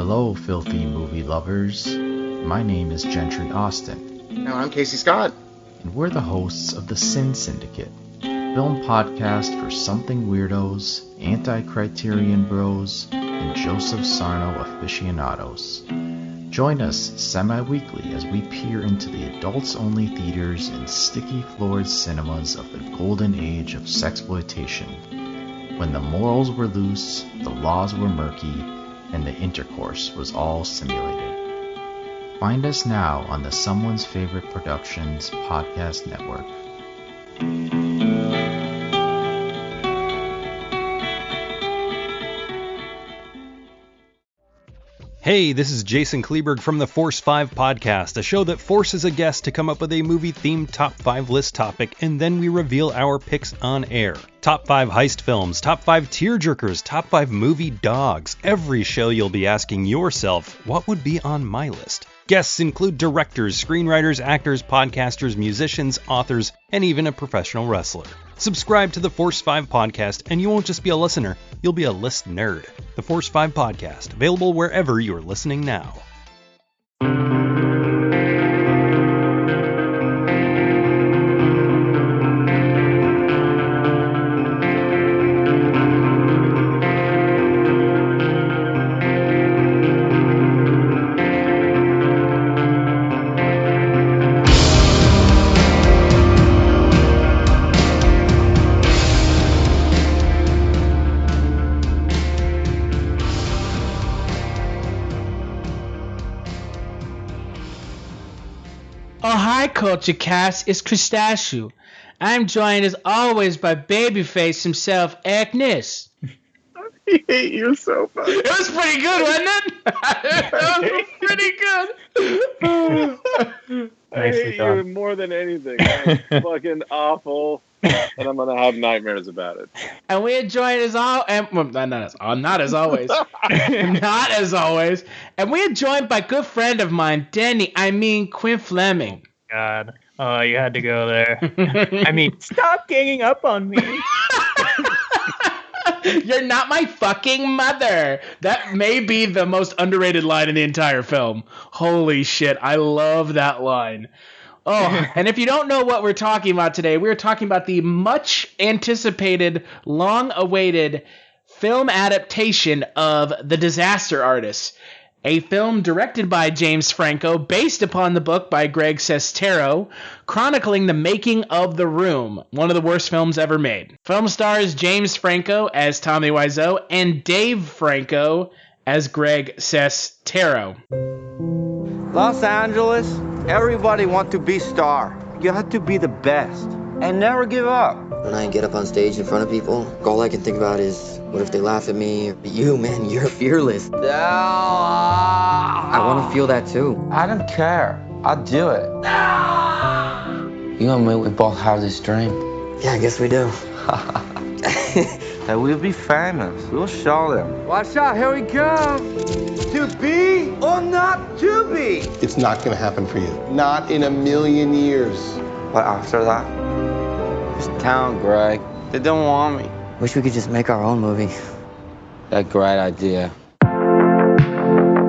Hello, filthy movie lovers. My name is Gentry Austin. And I'm Casey Scott. And we're the hosts of the Sin Syndicate, film podcast for something weirdos, anti-criterion bros, and Joseph Sarno aficionados. Join us semi-weekly as we peer into the adults-only theaters and sticky-floored cinemas of the golden age of sexploitation, when the morals were loose, the laws were murky, and the intercourse was all simulated. Find us now on the Someone's Favorite Productions podcast network. Hey, this is Jason Kleberg from the Force 5 podcast, a show that forces a guest to come up with a movie-themed top 5 list topic, and then we reveal our picks on air. Top 5 heist films, top 5 tearjerkers, top 5 movie dogs. Every show you'll be asking yourself, what would be on my list? Guests include directors, screenwriters, actors, podcasters, musicians, authors, and even a professional wrestler. Subscribe to the Force 5 podcast, and you won't just be a listener, you'll be a list nerd. The Force 5 podcast, available wherever you're listening now. Kulturecast is Chris Stachiw. I'm joined as always by babyface himself, Eric Kniss. I hate you so much. It was pretty good, wasn't it? It was pretty good. I hate you more than anything. It's fucking awful, and I'm gonna have nightmares about it. And we are joined as not as always, not as always. And we are joined by a good friend of mine, Quinn Fleming. God. Oh, you had to go there. I mean, stop ganging up on me. You're not my fucking mother. That may be the most underrated line in the entire film. Holy shit. I love that line. Oh, and if you don't know what we're talking about today, we're talking about the much anticipated, long awaited film adaptation of The Disaster Artist. A film directed by James Franco, based upon the book by Greg Sestero, chronicling the making of The Room, one of the worst films ever made. Film stars James Franco as Tommy Wiseau and Dave Franco as Greg Sestero. Los Angeles, everybody want to be star. You have to be the best and never give up. When I get up on stage in front of people, all I can think about is, what if they laugh at me? You, man, you're fearless. I want to feel that too. I don't care. I'll do it. You and me, we both have this dream. Yeah, I guess we do. That we'll be famous. We'll show them. Watch out, here we come. To be or not to be? It's not going to happen for you. Not in a million years. But after that? This town, Greg. They don't want me. Wish we could just make our own movie. That's a great idea.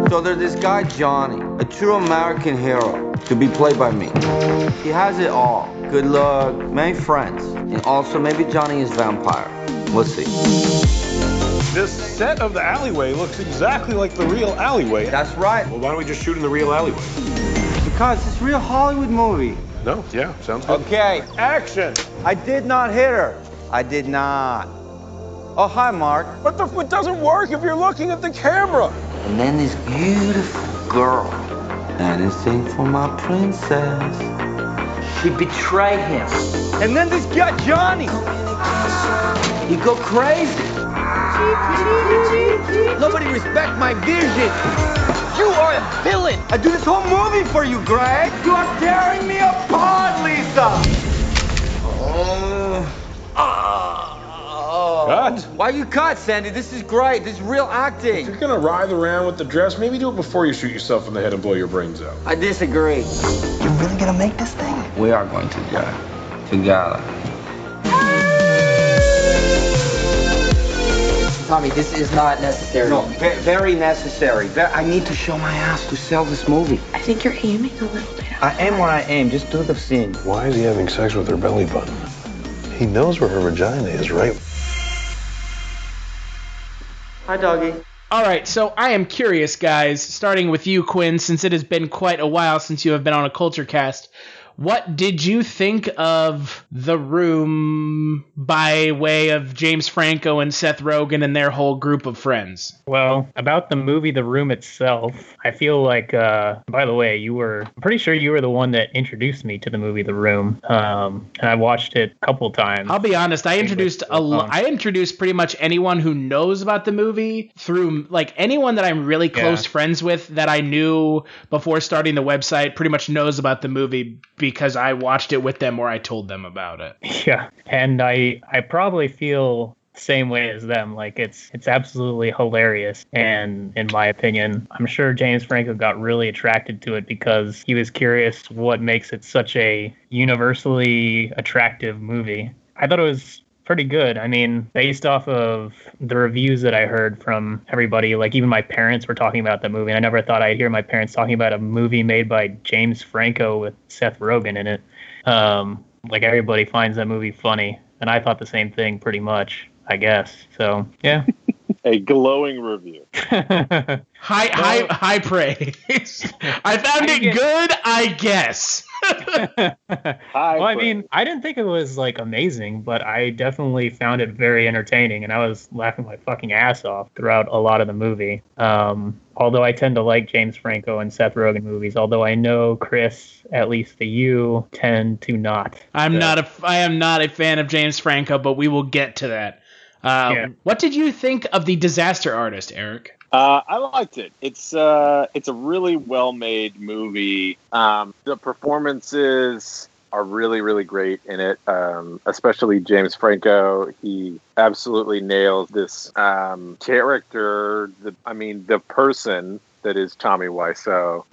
So there's this guy, Johnny, a true American hero, to be played by me. He has it all. Good luck, many friends, and also maybe Johnny is vampire. We'll see. This set of the alleyway looks exactly like the real alleyway. That's right. Well, why don't we just shoot in the real alleyway? Because it's a real Hollywood movie. No? Yeah, sounds good. Okay. Action! I did not hit her. I did not. Oh, hi, Mark. But it doesn't work if you're looking at the camera. And then this beautiful girl. Anything for my princess. She betrayed him. And then this guy, Johnny. He go crazy. Nobody respect my vision. You are a villain. I do this whole movie for you, Greg. You are tearing me apart, Lisa. Cut? Why you cut, Sandy? This is great. This is real acting. If you're gonna writhe around with the dress, maybe do it before you shoot yourself in the head and blow your brains out. I disagree. You're really gonna make this thing? We are going to get it together. Tommy, this is not necessary. No, very necessary. I need to show my ass to sell this movie. I think you're aiming a little bit. I aim when I aim. Just do the scene. Why is he having sex with her belly button? He knows where her vagina is, right? Hi, doggy. All right, so I am curious, guys, starting with you, Quinn, since it has been quite a while since you have been on a Kulturecast. What did you think of The Room by way of James Franco and Seth Rogen and their whole group of friends? Well, about the movie The Room itself, I feel like, by the way, I'm pretty sure you were the one that introduced me to the movie The Room. And I watched it a couple times. I'll be honest, I introduced pretty much anyone who knows about the movie through, like, anyone that I'm really close friends with that I knew before starting the website pretty much knows about the movie because I watched it with them or I told them about it. Yeah, and I probably feel the same way as them. Like, it's absolutely hilarious, and in my opinion, I'm sure James Franco got really attracted to it because he was curious what makes it such a universally attractive movie. I thought it was pretty good. I mean, based off of the reviews that I heard from everybody, like even my parents were talking about the movie, and I never thought I'd hear my parents talking about a movie made by James Franco with Seth Rogen in it. Like, everybody finds that movie funny, and I thought the same thing pretty much, I guess. So, yeah. A glowing review. High praise. I found it good, I guess. Well, I mean, I didn't think it was, like, amazing, but I definitely found it very entertaining, and I was laughing my fucking ass off throughout a lot of the movie. Although I tend to like James Franco and Seth Rogen movies, although I know, Chris, at least you tend to not. I am not a fan of James Franco, but we will get to that. What did you think of The Disaster Artist, Eric? I liked it. It's a really well-made movie. The performances are really, really great in it, especially James Franco. He absolutely nails this character, the person that is Tommy Wiseau.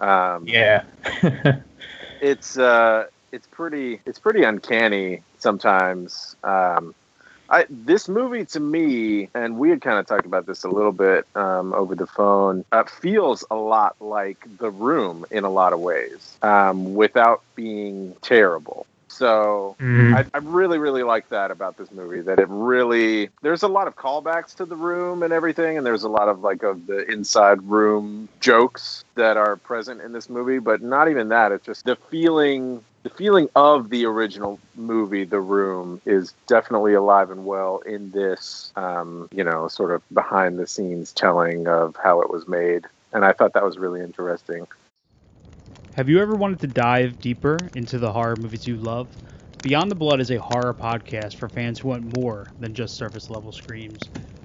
It's pretty uncanny sometimes. This movie, to me, and we had kind of talked about this a little bit over the phone, feels a lot like The Room in a lot of ways, without being terrible. So I really, really like that about this movie, that there's a lot of callbacks to The Room and everything, and there's a lot of of the inside room jokes that are present in this movie, but not even that. It's just the feeling of the original movie, The Room, is definitely alive and well in this, sort of behind the scenes telling of how it was made. And I thought that was really interesting. Have you ever wanted to dive deeper into the horror movies you love? Beyond the Blood is a horror podcast for fans who want more than just surface level screams.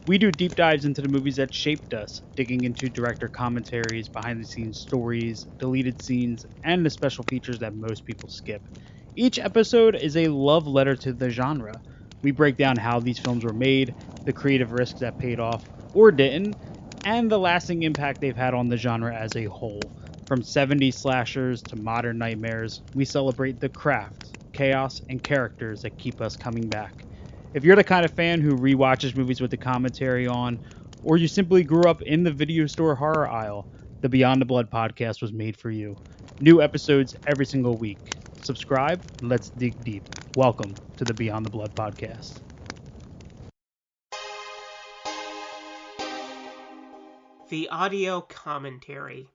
We do deep dives into the movies that shaped us, digging into director commentaries, behind the scenes stories, deleted scenes, and the special features that most people skip. Each episode is a love letter to the genre. We break down how these films were made, the creative risks that paid off or didn't, and the lasting impact they've had on the genre as a whole. From 70s slashers to modern nightmares, we celebrate the craft, chaos, and characters that keep us coming back. If you're the kind of fan who rewatches movies with the commentary on, or you simply grew up in the video store horror aisle, the Beyond the Blood podcast was made for you. New episodes every single week. Subscribe, and let's dig deep. Welcome to the Beyond the Blood podcast. The audio commentary.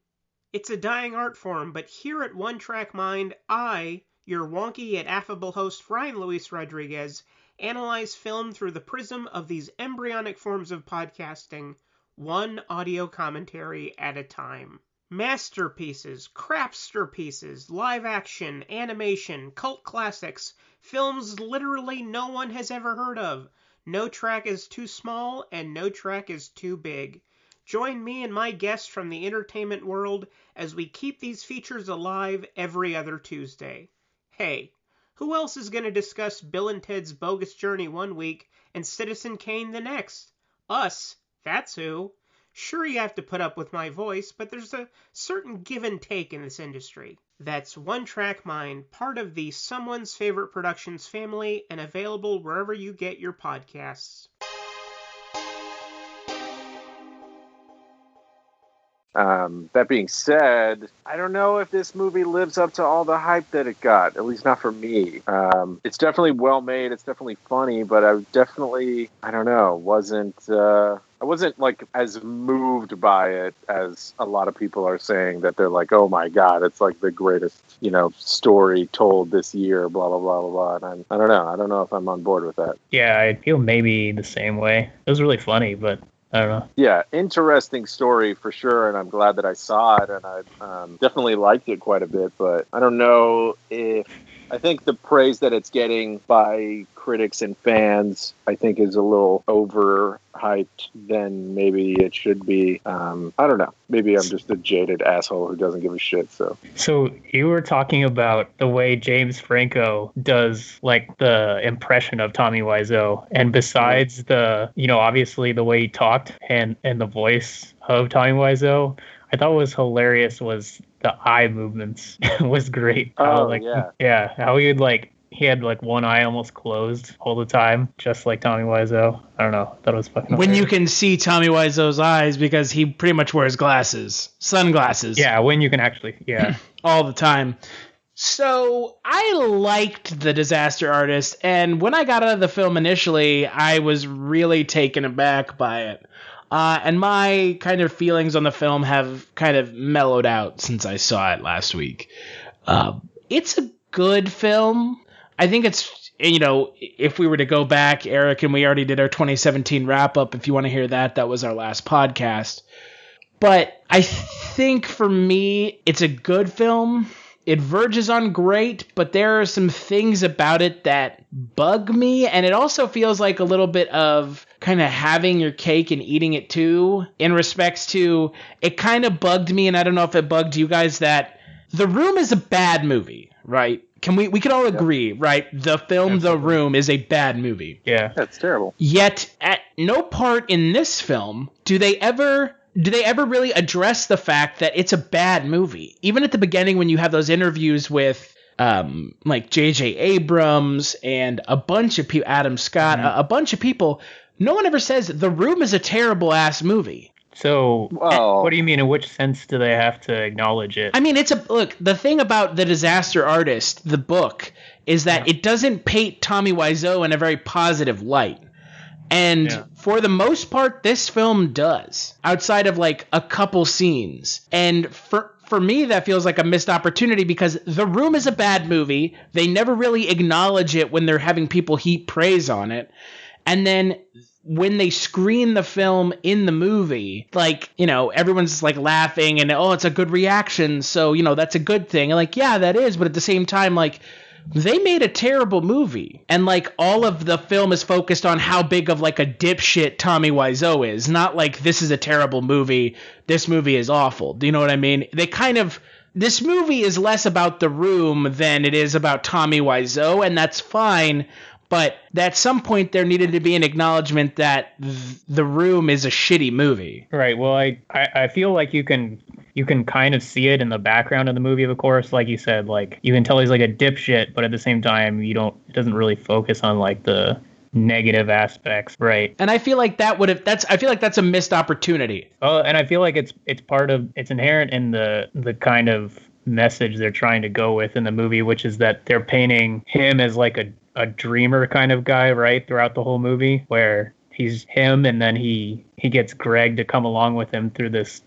It's a dying art form, but here at One Track Mind, I, your wonky yet affable host Ryan Luis Rodriguez, analyze film through the prism of these embryonic forms of podcasting, one audio commentary at a time. Masterpieces, crapster pieces, live action, animation, cult classics, films literally no one has ever heard of. No track is too small and no track is too big. Join me and my guests from the entertainment world as we keep these features alive every other Tuesday. Hey, who else is going to discuss Bill and Ted's Bogus Journey one week and Citizen Kane the next? Us, that's who. Sure, you have to put up with my voice, but there's a certain give and take in this industry. That's One Track Mind, part of the Someone's Favorite Productions family and available wherever you get your podcasts. That being said, I don't know if this movie lives up to all the hype that it got, at least not for me. It's definitely well made. It's definitely funny, but I don't know, I wasn't like as moved by it as a lot of people are saying that they're like, oh my God, it's like the greatest, story told this year, blah, blah, blah, blah, blah. And I don't know. I don't know if I'm on board with that. Yeah, I feel maybe the same way. It was really funny, but I don't know. Yeah, interesting story for sure, and I'm glad that I saw it, and I definitely liked it quite a bit, but I don't know if... I think the praise that it's getting by critics and fans, I think, is a little overhyped than maybe it should be. I don't know. Maybe I'm just a jaded asshole who doesn't give a shit. So you were talking about the way James Franco does like the impression of Tommy Wiseau, and besides the, obviously the way he talked and the voice of Tommy Wiseau, I thought was hilarious was the eye movements. Was great. How he had like one eye almost closed all the time, just like Tommy Wiseau. I don't know. That was fucking hilarious. When you can see Tommy Wiseau's eyes because he pretty much wears sunglasses. Yeah, when you can actually, all the time. So I liked The Disaster Artist, and when I got out of the film initially, I was really taken aback by it. And my kind of feelings on the film have kind of mellowed out since I saw it last week. It's a good film. I think it's, if we were to go back, Eric, and we already did our 2017 wrap-up. If you want to hear that, that was our last podcast. But I think for me, it's a good film. It verges on great, but there are some things about it that bug me, and it also feels like a little bit of kind of having your cake and eating it too, in respects to, it kind of bugged me, and I don't know if it bugged you guys, that The Room is a bad movie, right? We can all agree, right? The film Absolutely. The Room is a bad movie. Yeah. That's terrible. Yet, at no part in this film do they ever really address the fact that it's a bad movie? Even at the beginning when you have those interviews with like J.J. Abrams and a bunch of people, Adam Scott, a bunch of people, no one ever says The Room is a terrible-ass movie. So, what do you mean? In which sense do they have to acknowledge it? I mean, look, the thing about The Disaster Artist, the book, is that it doesn't paint Tommy Wiseau in a very positive light. And for the most part, this film does, outside of like a couple scenes. And for me, that feels like a missed opportunity because The Room is a bad movie. They never really acknowledge it when they're having people heap praise on it. And then when they screen the film in the movie, like, everyone's like laughing and, oh, it's a good reaction. So, that's a good thing. And like, yeah, that is. But at the same time, like, they made a terrible movie, and like all of the film is focused on how big of like a dipshit Tommy Wiseau is, not like this is a terrible movie, this movie is awful. Do you know what I mean? This movie is less about The Room than it is about Tommy Wiseau, and that's fine. But at some point there needed to be an acknowledgement that The Room is a shitty movie. Right. Well, I feel like you can kind of see it in the background of the movie, of course. Like you said, like you can tell he's like a dipshit, but at the same time, it doesn't really focus on like the negative aspects. Right. And I feel like that's a missed opportunity. Oh, and I feel like it's inherent in the kind of message they're trying to go with in the movie, which is that they're painting him as like a dreamer kind of guy, right, throughout the whole movie, where he's him and then he gets Greg to come along with him through this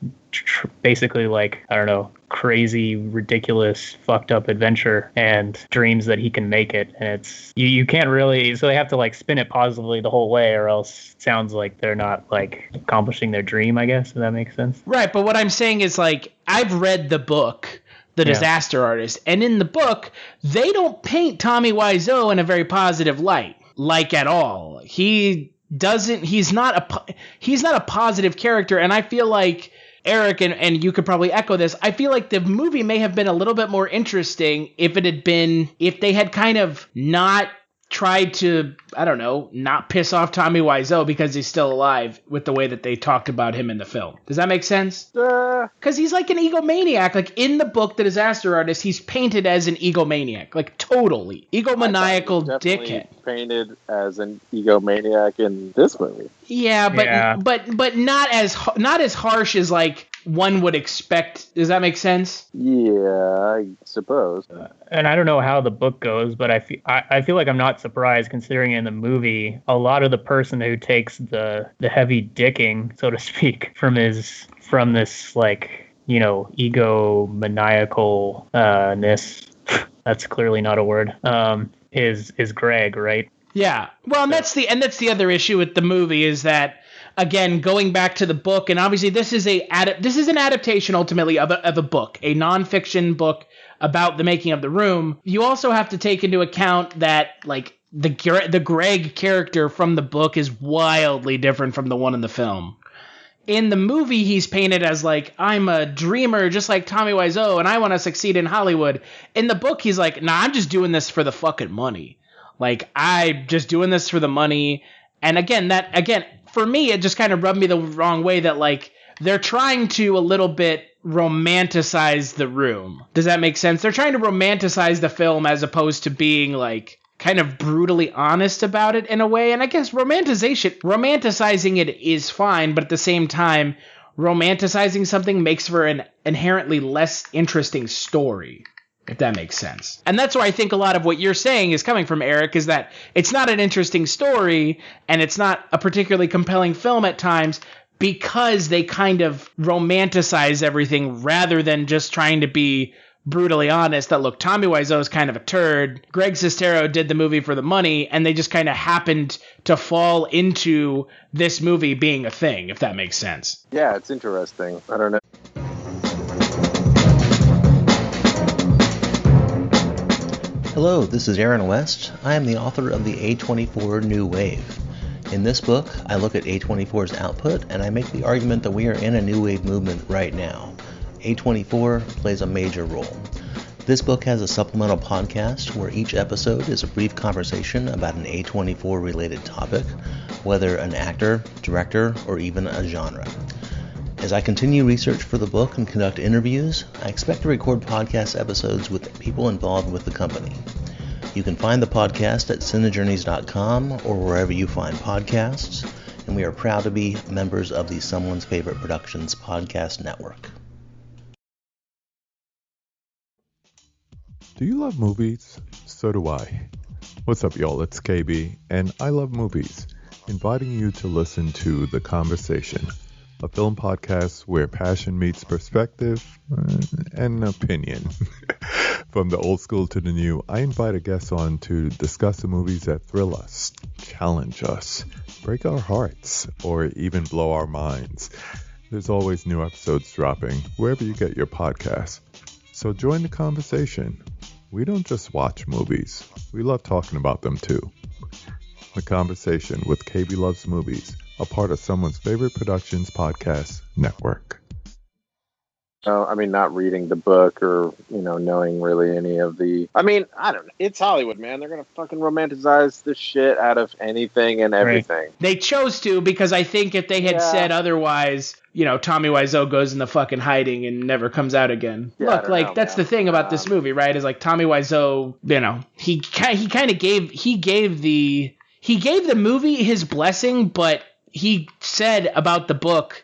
basically like, I don't know, crazy, ridiculous, fucked up adventure, and dreams that he can make it. And it's you can't really, so they have to like spin it positively the whole way, or else it sounds like they're not like accomplishing their dream, I guess, if that makes sense. Right, but what I'm saying is like I've read the book The Disaster Artist, and in the book they don't paint Tommy Wiseau in a very positive light, like at all. He's not a positive character, and I feel like Eric, and you could probably echo this, I feel like the movie may have been a little bit more interesting if they had kind of not tried to, I don't know, not piss off Tommy Wiseau because he's still alive with the way that they talked about him in the film. Does that make sense? Because he's like an egomaniac. Like in the book, The Disaster Artist, he's painted as an egomaniac, like totally egomaniacal dickhead. Painted as an egomaniac in this movie. Yeah, but not as harsh as like one would expect. Does that make sense? Yeah, I suppose. And I don't know how the book goes, but I feel like I'm not surprised, considering in the movie a lot of the person who takes the heavy dicking, so to speak, from this like, you know, egomaniacal-ness. That's clearly not a word. Is Greg, right? Yeah. Well, and that's the other issue with the movie is that, again, going back to the book, and obviously this is an adaptation ultimately of a book, a nonfiction book about the making of The Room. You also have to take into account that, like, the Greg character from the book is wildly different from the one in the film. In the movie, he's painted as, like, I'm a dreamer just like Tommy Wiseau, and I want to succeed in Hollywood. In the book, he's like, nah, I'm just doing this for the fucking money. Like, I'm just doing this for the money. And again, for me, it just kind of rubbed me the wrong way that, like, they're trying to a little bit romanticize The Room. Does that make sense? They're trying to romanticize the film as opposed to being, like, kind of brutally honest about it in a way. And I guess romanticizing it is fine, but at the same time, romanticizing something makes for an inherently less interesting story, if that makes sense. And that's where I think a lot of what you're saying is coming from, Eric, is that it's not an interesting story and it's not a particularly compelling film at times because they kind of romanticize everything rather than just trying to be brutally honest that, look, Tommy Wiseau is kind of a turd. Greg Sestero did the movie for the money, and they just kind of happened to fall into this movie being a thing, if that makes sense. Yeah, it's interesting. I don't know. Hello, this is Aaron West. I am the author of the A24 New Wave. In this book, I look at A24's output, and I make the argument that we are in a new wave movement right now. A24 plays a major role. This book has a supplemental podcast where each episode is a brief conversation about an A24 related topic, whether an actor, director, or even a genre. As I continue research for the book and conduct interviews, I expect to record podcast episodes with people involved with the company. You can find the podcast at cinejourneys.com or wherever you find podcasts, and we are proud to be members of the Someone's Favorite Productions podcast network. Do you love movies? So do I. What's up, y'all? It's KB, and I love movies, inviting you to listen to The Conversation, a film podcast where passion meets perspective and opinion. From the old school to the new, I invite a guest on to discuss the movies that thrill us, challenge us, break our hearts, or even blow our minds. There's always new episodes dropping wherever you get your podcasts. So join the conversation. We don't just watch movies. We love talking about them too. The Conversation with KB Loves Movies, a part of Someone's Favorite Productions podcast network. I mean, not reading the book or, knowing really any of the... I mean, I don't know. It's Hollywood, man. They're going to fucking romanticize the shit out of anything and everything. Right. They chose to because I think if they had said otherwise, Tommy Wiseau goes into fucking hiding and never comes out again. Yeah, Look, like, that's the thing about this movie, right? Is like Tommy Wiseau, he kind of gave the movie his blessing, but he said about the book,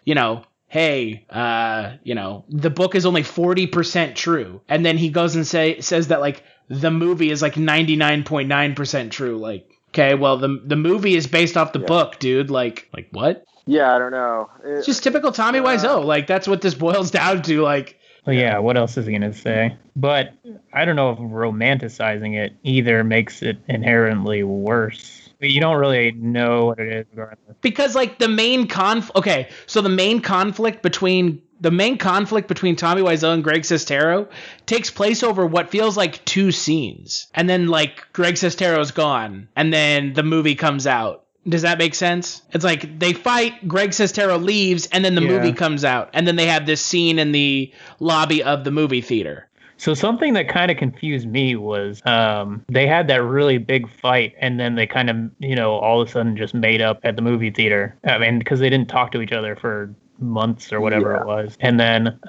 hey, the book is only 40% true. And then he goes and says that, like, the movie is, like, 99.9% true. Like, okay, well, the movie is based off the book, dude. Like, what? Yeah, I don't know. It's just typical Tommy Wiseau. Like, that's what this boils down to, like. Well, yeah, what else is he going to say? But I don't know if romanticizing it either makes it inherently worse. You don't really know what it is regardless. Because, like, the main conflict between Tommy Wiseau and Greg Sestero takes place over what feels like 2 scenes. And then, like, Greg Sestero's gone, and then the movie comes out. Does that make sense? It's like they fight, Greg Sestero leaves, and then the movie comes out. And then they have this scene in the lobby of the movie theater. So something that kind of confused me was they had that really big fight, and then they kind of, all of a sudden just made up at the movie theater. I mean, because they didn't talk to each other for months or whatever it was. And then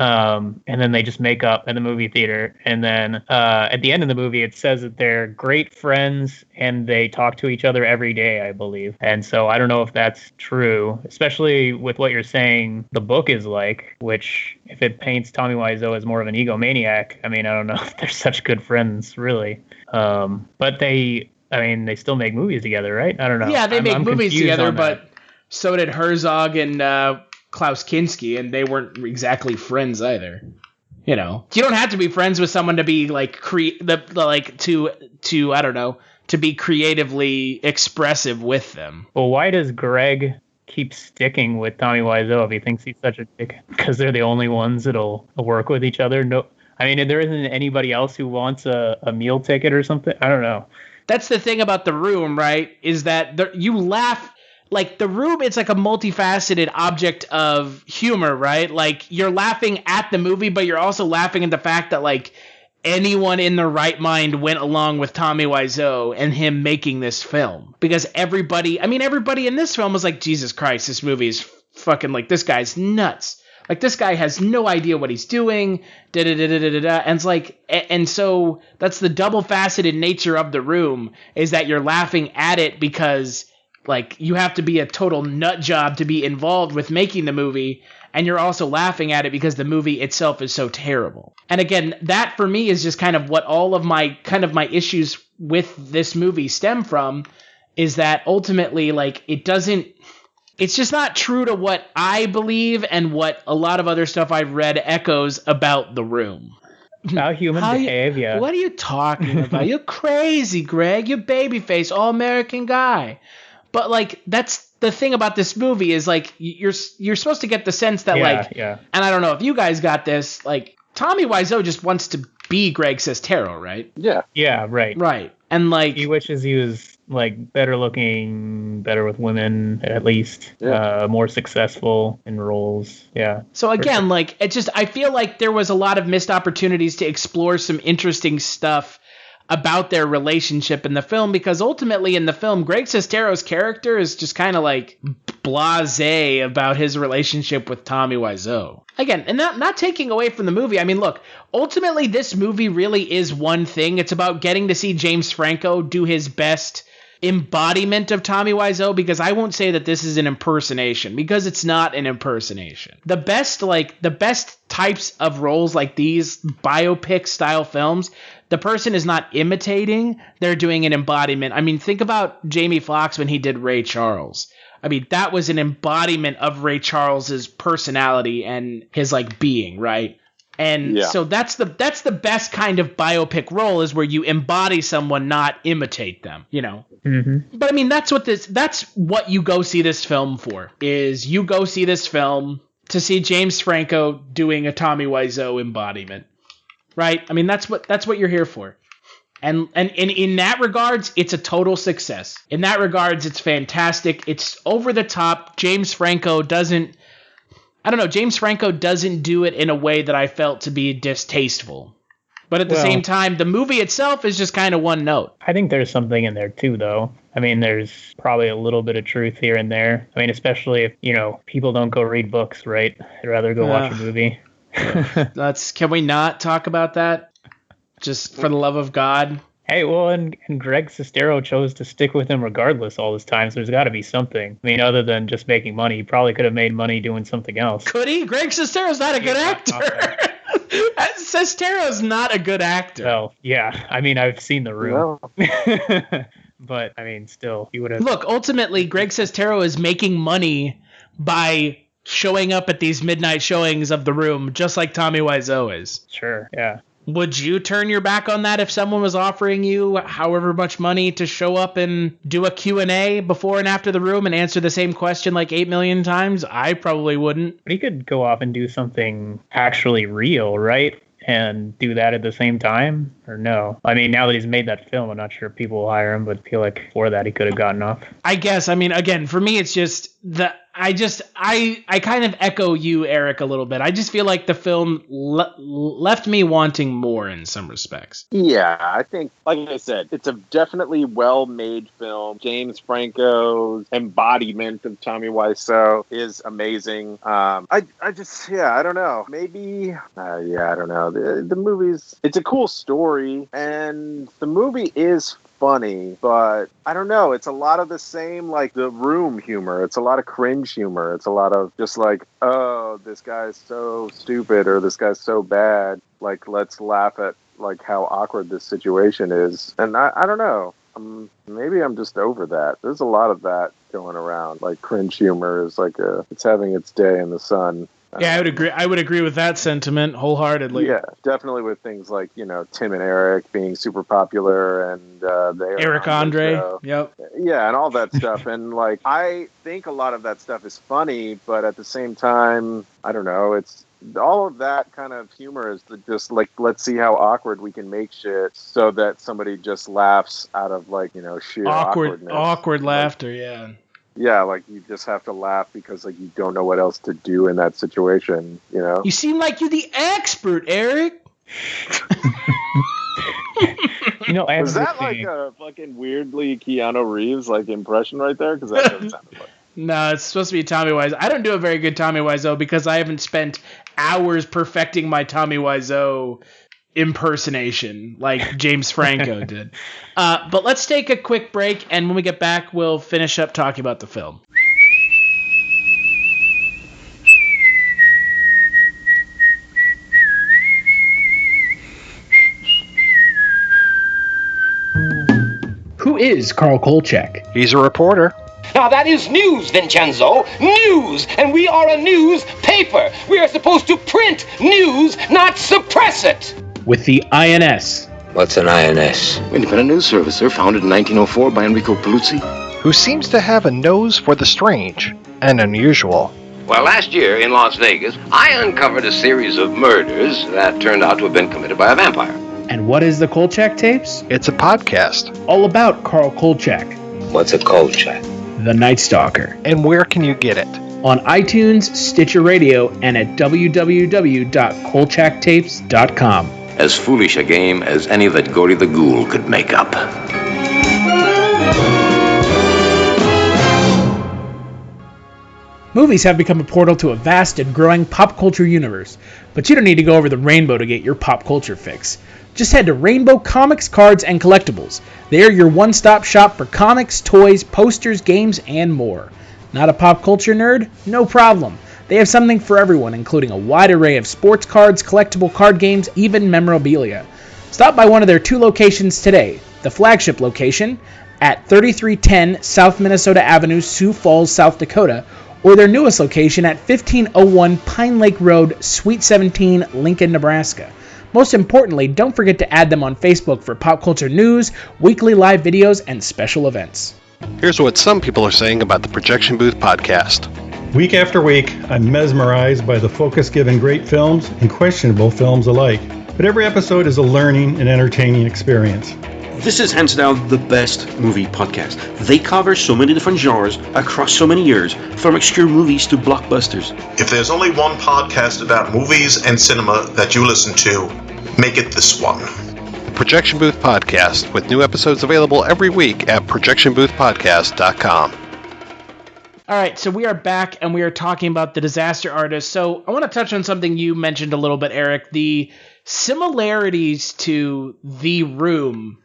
they just make up at the movie theater. And then at the end of the movie, it says that they're great friends and they talk to each other every day, I believe. And so I don't know if that's true, especially with what you're saying the book is like, which if it paints Tommy Wiseau as more of an egomaniac, I mean, I don't know if they're such good friends, really. But they still make movies together, right? I don't know. Yeah, they make movies together, but so did Herzog and Klaus Kinski, and they weren't exactly friends either. You know, you don't have to be friends with someone to be like to be creatively expressive with them. Well, why does Greg keep sticking with Tommy Wiseau if he thinks he's such a dick? Because they're the only ones that'll work with each other. No, I mean, there isn't anybody else who wants a meal ticket or something. I don't know. That's the thing about The Room, right? Is that you laugh. Like, The Room, it's like a multifaceted object of humor, right? Like, you're laughing at the movie, but you're also laughing at the fact that, like, anyone in their right mind went along with Tommy Wiseau and him making this film. Because everybody in this film was like, Jesus Christ, this movie is fucking, like, this guy's nuts. Like, this guy has no idea what he's doing, da-da-da-da-da-da. And it's like, and so that's the double-faceted nature of The Room, is that you're laughing at it because, like, you have to be a total nut job to be involved with making the movie, and you're also laughing at it because the movie itself is so terrible. And again, that for me is just kind of what all of my issues with this movie stem from, is that ultimately, like, it's just not true to what I believe and what a lot of other stuff I've read echoes about The Room. How humans behave, yeah. What are you talking about? You're crazy, Greg. You're babyface, all-American guy. But, like, that's the thing about this movie is, like, you're supposed to get the sense that, and I don't know if you guys got this, like, Tommy Wiseau just wants to be Greg Sestero, right? Yeah. Yeah, right. Right. And, like, he wishes he was, like, better looking, better with women, at least, more successful in roles. Yeah. So, again, like, I feel like there was a lot of missed opportunities to explore some interesting stuff about their relationship in the film, because ultimately in the film, Greg Sestero's character is just kind of like blasé about his relationship with Tommy Wiseau. Again, and not taking away from the movie. I mean, look, ultimately this movie really is one thing. It's about getting to see James Franco do his best embodiment of Tommy Wiseau, because I won't say that this is an impersonation, because it's not an impersonation. The best types of roles like these biopic style films, the person is not imitating, they're doing an embodiment. I mean, think about Jamie Foxx when he did Ray Charles. I mean, that was an embodiment of Ray Charles's personality and his, like, being, right? And so that's the best kind of biopic role, is where you embody someone, not imitate them, you know? Mm-hmm. But I mean, that's what you go see this film for, is you go see this film to see James Franco doing a Tommy Wiseau embodiment, right? I mean, that's what you're here for. And in that regards, it's a total success. In that regards, it's fantastic. It's over the top. James Franco doesn't do it in a way that I felt to be distasteful. But at the same time, the movie itself is just kind of one note. I think there's something in there too, though. I mean, there's probably a little bit of truth here and there. I mean, especially if, people don't go read books, right? They'd rather go watch a movie. Can we not talk about that? Just for the love of God. Hey, well, and Greg Sestero chose to stick with him regardless all this time, so there's got to be something. I mean, other than just making money, he probably could have made money doing something else. Could he? Greg Sestero's not a good actor. Sestero's not a good actor. Well, yeah. I mean, I've seen The Room. No. But, I mean, still, you would have... Look, ultimately, Greg Sestero is making money by showing up at these midnight showings of The Room, just like Tommy Wiseau is. Sure, yeah. Would you turn your back on that if someone was offering you however much money to show up and do a Q&A before and after The Room and answer the same question like 8 million times? I probably wouldn't. But he could go off and do something actually real, right? And do that at the same time. or no? I mean, now that he's made that film, I'm not sure if people will hire him, but I feel like before that he could have gotten off. I guess. I mean, again, for me, it's just I kind of echo you, Eric, a little bit. I just feel like the film left me wanting more in some respects. Yeah, I think, like I said, it's a definitely well-made film. James Franco's embodiment of Tommy Wiseau is amazing. I don't know. Maybe, I don't know. The movie's, it's a cool story, and the movie is funny, but I don't know. It's a lot of the same, like, The Room humor. It's a lot of cringe humor. It's a lot of just like, oh, this guy's so stupid, or this guy's so bad. Like, let's laugh at, like, how awkward this situation is. And I don't know. Maybe I'm just over that. There's a lot of that going around. Like, cringe humor is like it's having its day in the sun. Yeah, I would agree. I would agree with that sentiment wholeheartedly. Yeah, definitely with things like, you know, Tim and Eric being super popular, and the Eric Andre. Yep. Yeah, and all that stuff. And like, I think a lot of that stuff is funny, but at the same time, I don't know. It's all of that kind of humor is just like, let's see how awkward we can make shit so that somebody just laughs out of, like, you know, sheer awkwardness. Awkward laughter. Yeah. Yeah, like, you just have to laugh because, like, you don't know what else to do in that situation, you know? You seem like you're the expert, Eric. You know, was that like a fucking weirdly Keanu Reeves, like, impression right there? Because that's what it sounded like. No, it's supposed to be Tommy Wiseau. I don't do a very good Tommy Wiseau because I haven't spent hours perfecting my Tommy Wiseau impersonation like James Franco did. But let's take a quick break, and when we get back, we'll finish up talking about the film. Who is Carl Kolchak? He's a reporter. Now that is news, Vincenzo. News! And we are a newspaper. We are supposed to print news, not suppress it. With the INS. What's an INS? Independent News Service, sir. Founded in 1904 by Enrico Paluzzi. Who seems to have a nose for the strange and unusual. Well, last year in Las Vegas, I uncovered a series of murders that turned out to have been committed by a vampire. And what is the Kolchak Tapes? It's a podcast. All about Carl Kolchak. What's a Kolchak? The Night Stalker. And where can you get it? On iTunes, Stitcher Radio, and at www.kolchaktapes.com. As foolish a game as any that Gory the Ghoul could make up. Movies have become a portal to a vast and growing pop culture universe, but you don't need to go over the rainbow to get your pop culture fix. Just head to Rainbow Comics, Cards, and Collectibles. They are your one-stop shop for comics, toys, posters, games, and more. Not a pop culture nerd? No problem. They have something for everyone, including a wide array of sports cards, collectible card games, even memorabilia. Stop by one of their 2 locations today. The flagship location at 3310 South Minnesota Avenue, Sioux Falls, South Dakota, or their newest location at 1501 Pine Lake Road, Suite 17, Lincoln, Nebraska. Most importantly, don't forget to add them on Facebook for pop culture news, weekly live videos, and special events. Here's what some people are saying about the Projection Booth podcast. Week after week, I'm mesmerized by the focus given great films and questionable films alike. But every episode is a learning and entertaining experience. This is hands down the best movie podcast. They cover so many different genres across so many years, from obscure movies to blockbusters. If there's only one podcast about movies and cinema that you listen to, make it this one. The Projection Booth Podcast, with new episodes available every week at projectionboothpodcast.com. All right, so we are back, and we are talking about The Disaster Artist. So I want to touch on something you mentioned a little bit, Eric, the similarities to The Room.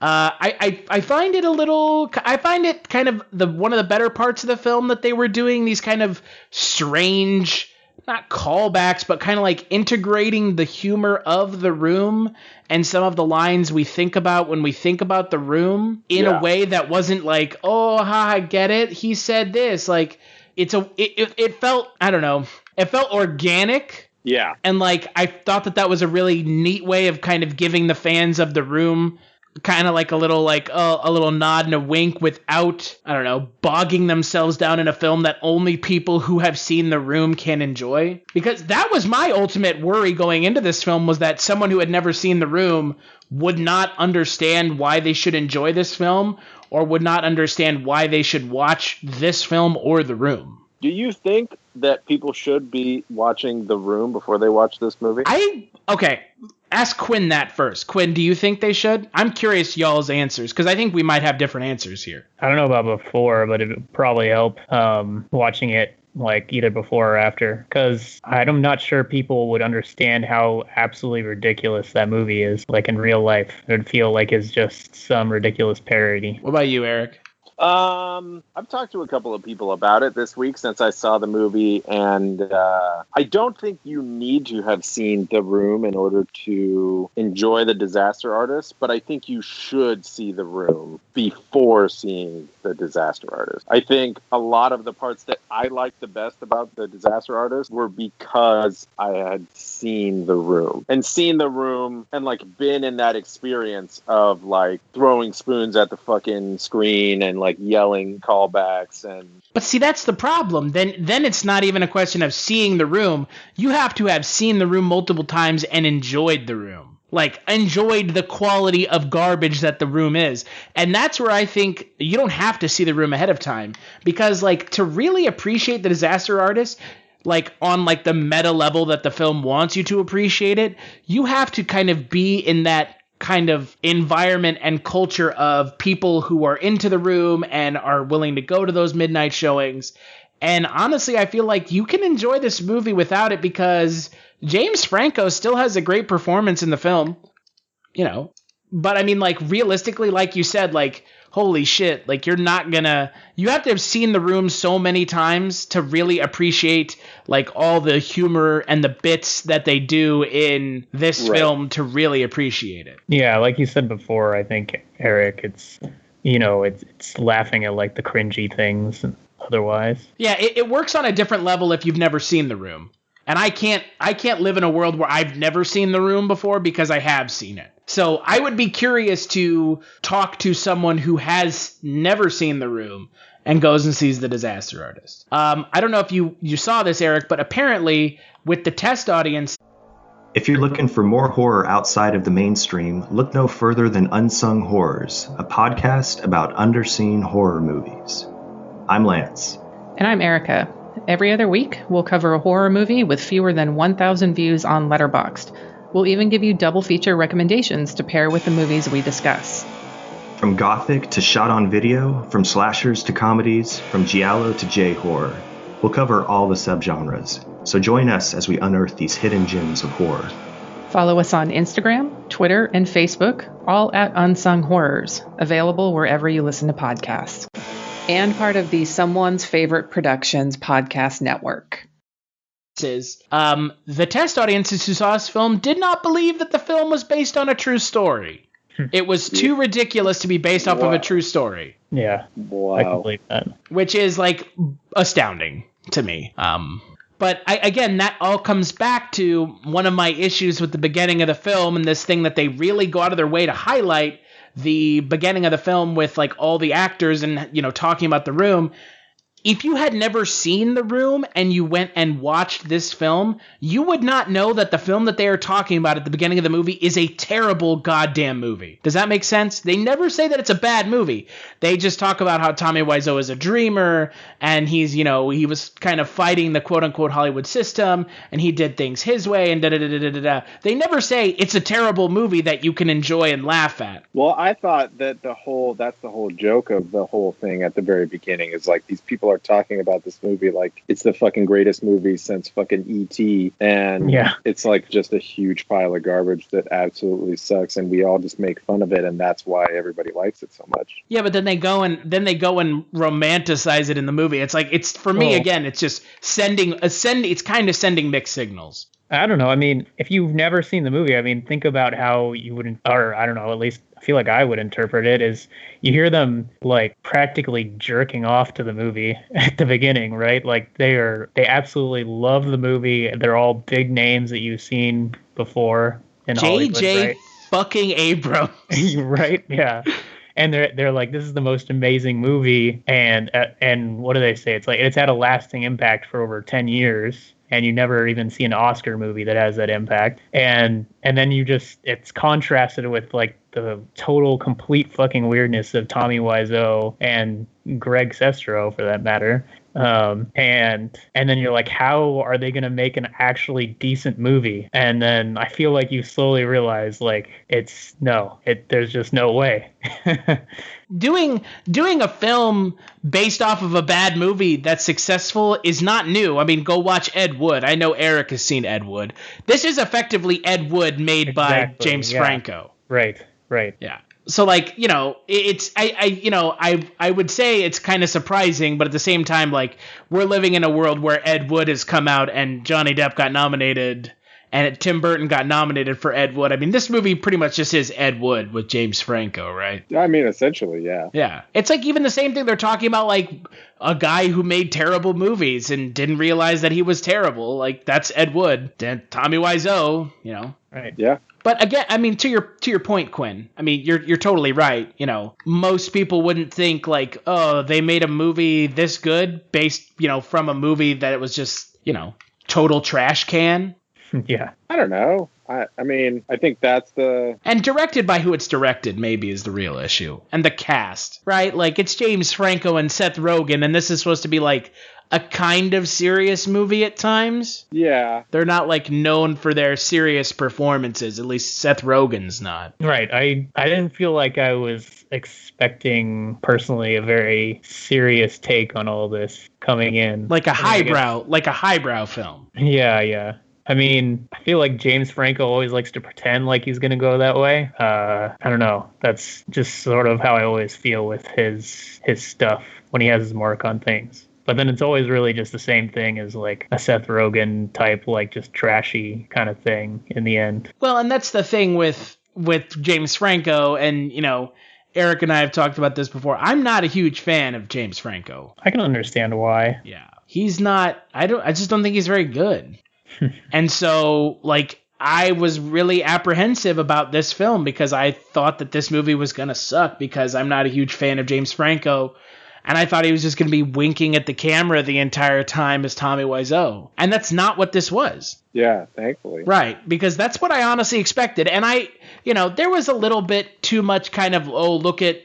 I find it I find it kind of one of the better parts of the film that they were doing these kind of strange, not callbacks, but kind of like integrating the humor of The Room and some of the lines we think about when we think about The Room in a way that wasn't like, oh, I get it, he said this. Like, it felt, I don't know, it felt organic. Yeah. And like, I thought that was a really neat way of kind of giving the fans of The Room kind of like a little nod and a wink without, I don't know, bogging themselves down in a film that only people who have seen The Room can enjoy. Because that was my ultimate worry going into this film, was that someone who had never seen The Room would not understand why they should enjoy this film, or would not understand why they should watch this film or The Room. Do you think that people should be watching The Room before they watch this movie? Okay, ask Quinn that first. Quinn, do you think they should? I'm curious y'all's answers, because I think we might have different answers here. I don't know about before, but it would probably help watching it like either before or after, because I'm not sure people would understand how absolutely ridiculous that movie is. Like in real life, it would feel like it's just some ridiculous parody. What about you, Eric? I've talked to a couple of people about it this week since I saw the movie, and I don't think you need to have seen The Room in order to enjoy The Disaster Artist, but I think you should see The Room before seeing The Disaster Artist. I think a lot of the parts that I liked the best about The Disaster Artist were because I had seen The Room. And seen The Room and, like, been in that experience of, like, throwing spoons at the fucking screen and, like, yelling callbacks. But see, that's the problem. Then it's not even a question of seeing The Room. You have to have seen The Room multiple times and enjoyed The Room. Like, enjoyed the quality of garbage that The Room is. And that's where I think you don't have to see The Room ahead of time. Because, like, to really appreciate The Disaster Artist, like, on, like, the meta level that the film wants you to appreciate it, you have to kind of be in that kind of environment and culture of people who are into The Room and are willing to go to those midnight showings. And honestly, I feel like you can enjoy this movie without it, because James Franco still has a great performance in the film, you know. But I mean, like, realistically, like you said, like, holy shit, like, you have to have seen The Room so many times to really appreciate, like, all the humor and the bits that they do in this film to really appreciate it. Yeah, like you said before, I think, Eric, it's laughing at, like, the cringy things otherwise. Yeah, it works on a different level if you've never seen The Room. And I can't live in a world where I've never seen The Room before, because I have seen it. So I would be curious to talk to someone who has never seen The Room and goes and sees The Disaster Artist. I don't know if you saw this, Eric, but apparently with the test audience... If you're looking for more horror outside of the mainstream, look no further than Unsung Horrors, a podcast about underseen horror movies. I'm Lance. And I'm Erica. Every other week, we'll cover a horror movie with fewer than 1,000 views on Letterboxd. We'll even give you double feature recommendations to pair with the movies we discuss. From gothic to shot on video, from slashers to comedies, from giallo to J-horror. We'll cover all the subgenres. So join us as we unearth these hidden gems of horror. Follow us on Instagram, Twitter, and Facebook, all at Unsung Horrors, available wherever you listen to podcasts. And part of the Someone's Favorite Productions podcast network. The test audiences who saw this film did not believe that the film was based on a true story. It was too ridiculous to be based off of a true story. Yeah, I can believe that. Which is, like, astounding to me. But again, that all comes back to one of my issues with the beginning of the film, and this thing that they really go out of their way to highlight the beginning of the film with, like, all the actors and, you know, talking about The Room. If you had never seen The Room and you went and watched this film, you would not know that the film that they are talking about at the beginning of the movie is a terrible goddamn movie. Does that make sense? They never say that it's a bad movie. They just talk about how Tommy Wiseau is a dreamer and he's, you know, he was kind of fighting the quote-unquote Hollywood system and he did things his way and da-da-da-da-da-da. They never say it's a terrible movie that you can enjoy and laugh at. Well, I thought that that's the whole joke of the whole thing at the very beginning is, like, these people are talking about this movie like it's the fucking greatest movie since fucking E.T. And it's like just a huge pile of garbage that absolutely sucks, and we all just make fun of it, and that's why everybody likes it so much. Yeah, but then they go and romanticize it in the movie. It's like, it's, for me, again, it's just it's kind of sending mixed signals. I don't know. I mean, if you've never seen the movie, I mean, think about how you would, or I don't know, at least I feel like I would interpret it is you hear them, like, practically jerking off to the movie at the beginning, right? Like, they absolutely love the movie. They're all big names that you've seen before in Hollywood, right? fucking Abrams. Right? Yeah. And they're like, this is the most amazing movie, and what do they say? It's like it's had a lasting impact for over 10 years, and you never even see an Oscar movie that has that impact. And then it's contrasted with like the total complete fucking weirdness of Tommy Wiseau and Greg Sestero, for that matter. And then you're like, how are they going to make an actually decent movie? And then I feel like you slowly realize, like, there's just no way. Doing a film based off of a bad movie that's successful is not new. I mean, go watch Ed Wood. I know Eric has seen Ed Wood. This is effectively Ed Wood made by James Franco. Right. Yeah. So, like, you know, I would say it's kind of surprising, but at the same time, like, we're living in a world where Ed Wood has come out and Johnny Depp got nominated and Tim Burton got nominated for Ed Wood. I mean, this movie pretty much just is Ed Wood with James Franco, right? I mean, essentially, yeah. Yeah. It's like even the same thing they're talking about, like, a guy who made terrible movies and didn't realize that he was terrible. Like, that's Ed Wood. Tommy Wiseau, you know. Right. Yeah. But again, I mean, to your point, Quinn, I mean, you're totally right. You know, most people wouldn't think like, oh, they made a movie this good based, you know, from a movie that it was just, you know, total trash can. Yeah. I don't know. I mean, I think that's the... And directed by who it's directed maybe is the real issue. And the cast, right? Like, it's James Franco and Seth Rogen, and this is supposed to be like a kind of serious movie at times. Yeah. They're not like known for their serious performances. At least Seth Rogen's not. Right. I didn't feel like I was expecting personally a very serious take on all this coming in. Like a highbrow film. Yeah. I mean, I feel like James Franco always likes to pretend like he's going to go that way. I don't know. That's just sort of how I always feel with his stuff when he has his mark on things. But then it's always really just the same thing as like a Seth Rogen type, like just trashy kind of thing in the end. Well, and that's the thing with James Franco, and, you know, Eric and I have talked about this before. I'm not a huge fan of James Franco. I can understand why. Yeah. He's not, I just don't think he's very good. And so, like, I was really apprehensive about this film because I thought that this movie was going to suck because I'm not a huge fan of James Franco. And I thought he was just going to be winking at the camera the entire time as Tommy Wiseau. And that's not what this was. Yeah, thankfully. Right, because that's what I honestly expected. And there was a little bit too much kind of, oh, look at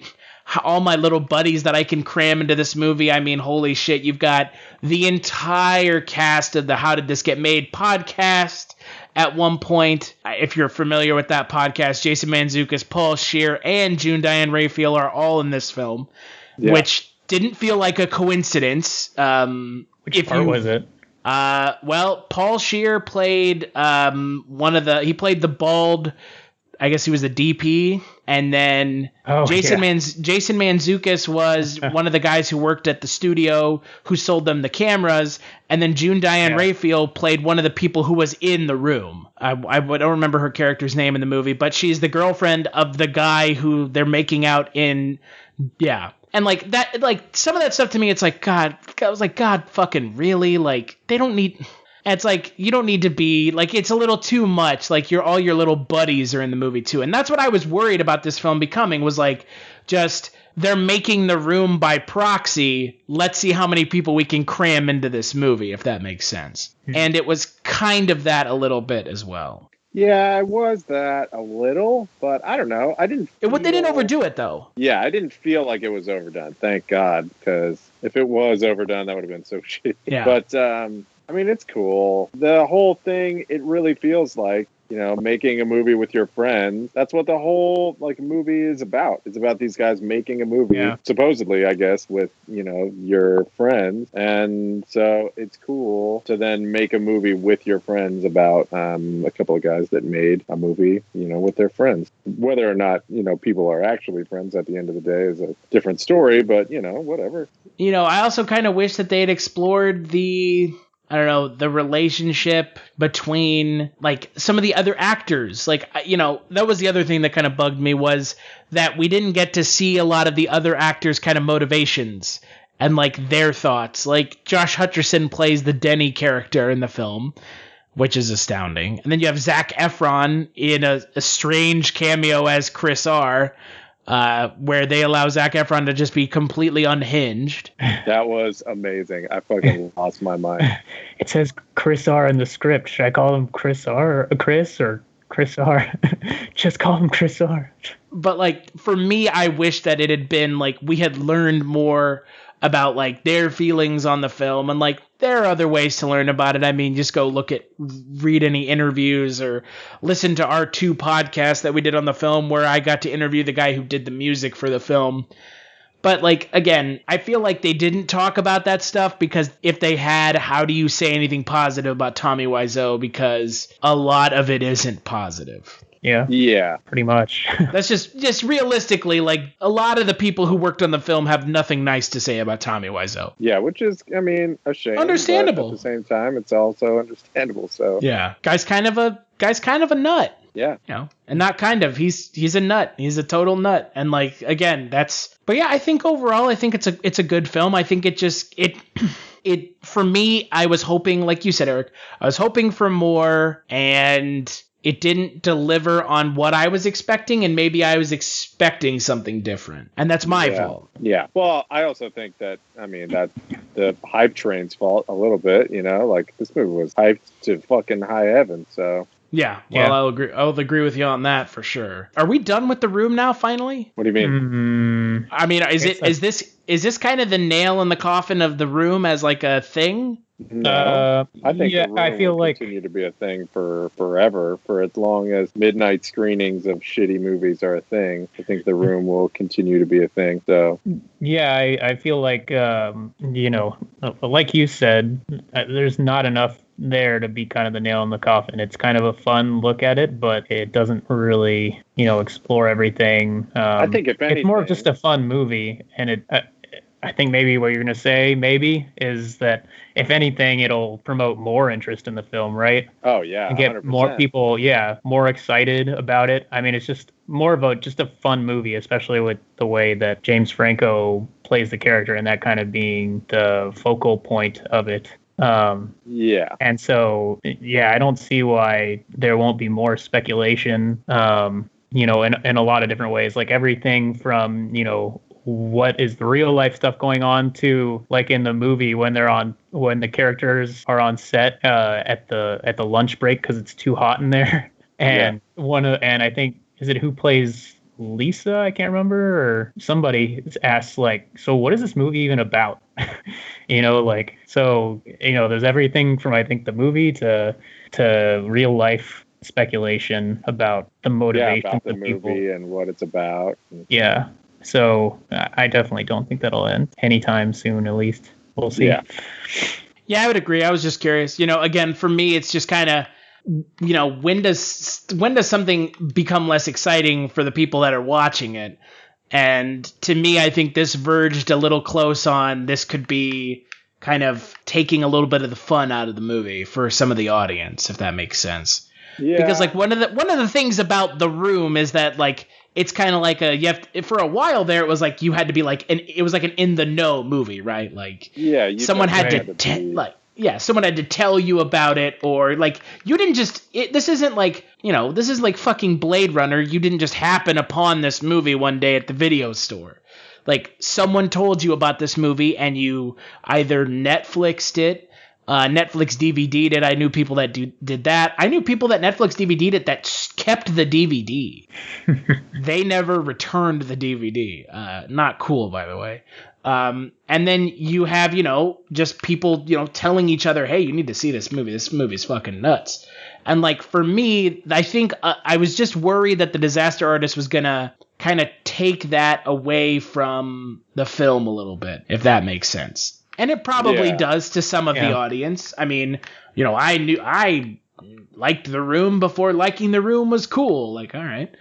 all my little buddies that I can cram into this movie. I mean, holy shit, you've got the entire cast of the How Did This Get Made podcast at one point. If you're familiar with that podcast, Jason Mantzoukas, Paul Scheer, and June Diane Raphael are all in this film, which didn't feel like a coincidence. Which part was it? Well, Paul Scheer played he played the bald, I guess he was the DP, and then Jason Mantzoukas was one of the guys who worked at the studio who sold them the cameras, and then June Diane Raphael played one of the people who was in the room. I don't remember her character's name in the movie, but she's the girlfriend of the guy who they're making out in. Yeah. And like that, like some of that stuff to me, it's like, God, I was like, God fucking really? Like, they don't need. It's like, you don't need to be, like, it's a little too much. Like, all your little buddies are in the movie too. And that's what I was worried about this film becoming, was like, just, they're making The Room by proxy. Let's see how many people we can cram into this movie, if that makes sense. Mm-hmm. And it was kind of that a little bit as well. Yeah, it was that a little, but I don't know. They didn't overdo it, though. Yeah, I didn't feel like it was overdone. Thank God, because if it was overdone, that would have been so shitty. Yeah. But, I mean, it's cool. The whole thing, it really feels like, you know, making a movie with your friends. That's what the whole, like, movie is about. It's about these guys making a movie, supposedly, I guess, with, you know, your friends. And so it's cool to then make a movie with your friends about a couple of guys that made a movie, you know, with their friends. Whether or not, you know, people are actually friends at the end of the day is a different story, but, you know, whatever. You know, I also kind of wish that they had explored the relationship between, like, some of the other actors. Like, you know, that was the other thing that kind of bugged me, was that we didn't get to see a lot of the other actors' kind of motivations and, like, their thoughts. Like, Josh Hutcherson plays the Denny character in the film, which is astounding. And then you have Zac Efron in a strange cameo as Chris R., where they allow Zac Efron to just be completely unhinged. That was amazing. I fucking lost my mind. It says Chris R in the script. Should I call him Chris R? Chris or Chris R? Just call him Chris R. But like for me, I wish that it had been like we had learned more about like their feelings on the film, and like there are other ways to learn about it. I mean, just go read any interviews or listen to our 2 podcasts that we did on the film where I got to interview the guy who did the music for the film. But like, again, I feel like they didn't talk about that stuff because if they had, how do you say anything positive about Tommy Wiseau? Because a lot of it isn't positive. Yeah, pretty much. That's just realistically, like a lot of the people who worked on the film have nothing nice to say about Tommy Wiseau. Yeah, which is, I mean, a shame. Understandable. But at the same time, it's also understandable. So yeah, guy's kind of a nut. Yeah, you know, and not kind of. He's a nut. He's a total nut. And like again, But yeah, I think overall, I think it's a good film. I think it for me, I was hoping, like you said, Eric, I was hoping for more, and it didn't deliver on what I was expecting, and maybe I was expecting something different. And that's my fault. Yeah. Well, I also think that, I mean, that the hype train's fault a little bit, you know? Like, this movie was hyped to fucking high heaven, so... Yeah, well, I'll agree with you on that for sure. Are we done with The Room now, finally? What do you mean? I mean, is this kind of the nail in the coffin of The Room as like a thing? No, I think The Room I feel will like continue to be a thing for forever, for as long as midnight screenings of shitty movies are a thing. I think The Room will continue to be a thing. So yeah, I feel like you know, like you said, there's not enough there to be kind of the nail in the coffin. It's kind of a fun look at it, but it doesn't really, you know, explore everything. I think if anything, it's more of just a fun movie, and I think maybe what you're going to say maybe is that if anything, it'll promote more interest in the film, right? Oh yeah, and get 100%. more people, more excited about it. I mean, it's just more of just a fun movie, especially with the way that James Franco plays the character and that kind of being the focal point of it. And so, I don't see why there won't be more speculation, you know, in a lot of different ways, like everything from, you know, what is the real life stuff going on to like in the movie when the characters are on set, at the lunch break, cause it's too hot in there. And and I think, is it who plays Lisa? I can't remember, or somebody asks like, so what is this movie even about? You know, like, so, you know, there's everything from, I think, the movie to real life speculation about the motivation about the of people. movie and what it's about. Yeah. So I definitely don't think that'll end anytime soon, at least. We'll see. Yeah, I would agree. I was just curious. You know, again, for me, it's just kind of, you know, when does something become less exciting for the people that are watching it? And to me, I think this verged a little close on this could be kind of taking a little bit of the fun out of the movie for some of the audience, if that makes sense. Yeah. Because like one of the things about The Room is that like it's kind of like for a while there it was like you had to be like it was like an in the know movie, right? Like someone had someone had to tell you about it, or like you didn't just this isn't like, you know, this is like fucking Blade Runner. You didn't just happen upon this movie one day at the video store. Like someone told you about this movie and you either Netflixed it, Netflix DVD'd it. I knew people that did that. I knew people that Netflix DVD'd it that kept the DVD. They never returned the DVD. Not cool, by the way. And then you have, you know, just people, you know, telling each other, hey, you need to see this movie. This movie's fucking nuts. And like, for me, I think I was just worried that The Disaster Artist was going to kind of take that away from the film a little bit, if that makes sense. And it probably does to some of the audience. I mean, you know, I liked The Room before liking The Room was cool. Like, all right.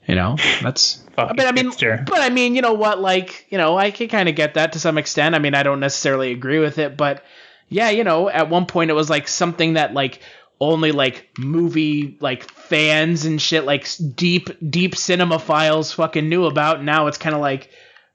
You know, that's, but I mean, you know what, like, you know, I can kind of get that to some extent. I mean, I don't necessarily agree with it, but yeah, you know, at one point it was like something that like only like movie, like fans and shit, like deep cinemaphiles fucking knew about. Now it's kind of like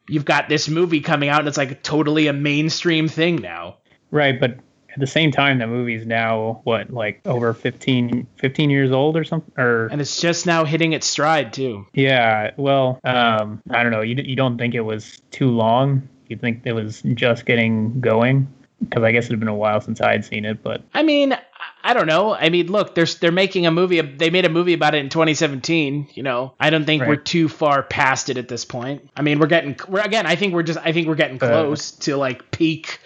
you've got this movie coming out and it's like totally a mainstream thing now. Right. But at the same time, the movie's now, what, like over 15 years old or something? And it's just now hitting its stride, too. Yeah, well, I don't know. You don't think it was too long? You think it was just getting going? Because I guess it had been a while since I had seen it, but... I mean, I don't know. I mean, look, they're making a movie. They made a movie about it in 2017. You know, I don't think we're too far past it at this point. I mean, I think we're getting close to like peak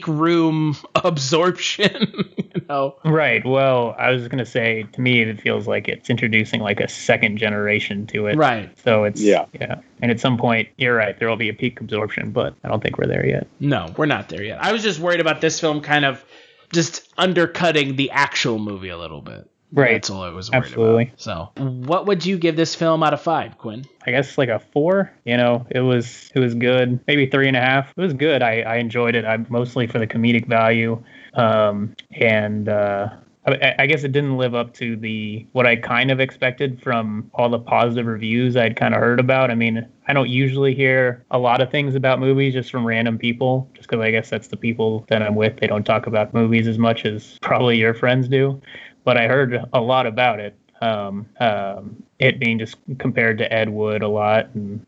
room absorption. You know? Right. Well, I was gonna say, to me, it feels like it's introducing like a second generation to it. Right. So it's yeah. And at some point, you're right, there will be a peak absorption, but I don't think we're there yet. No, we're not there yet. I was just worried about this film kind of just undercutting the actual movie a little bit. Right. That's all I was worried about. So, what would you give this film out of 5, Quinn? I guess like a 4. You know, it was good. Maybe 3.5. It was good. I enjoyed it. Mostly for the comedic value. I guess it didn't live up to what I kind of expected from all the positive reviews I'd kind of heard about. I mean, I don't usually hear a lot of things about movies just from random people, just because I guess that's the people that I'm with. They don't talk about movies as much as probably your friends do. But I heard a lot about it. It being just compared to Ed Wood a lot. And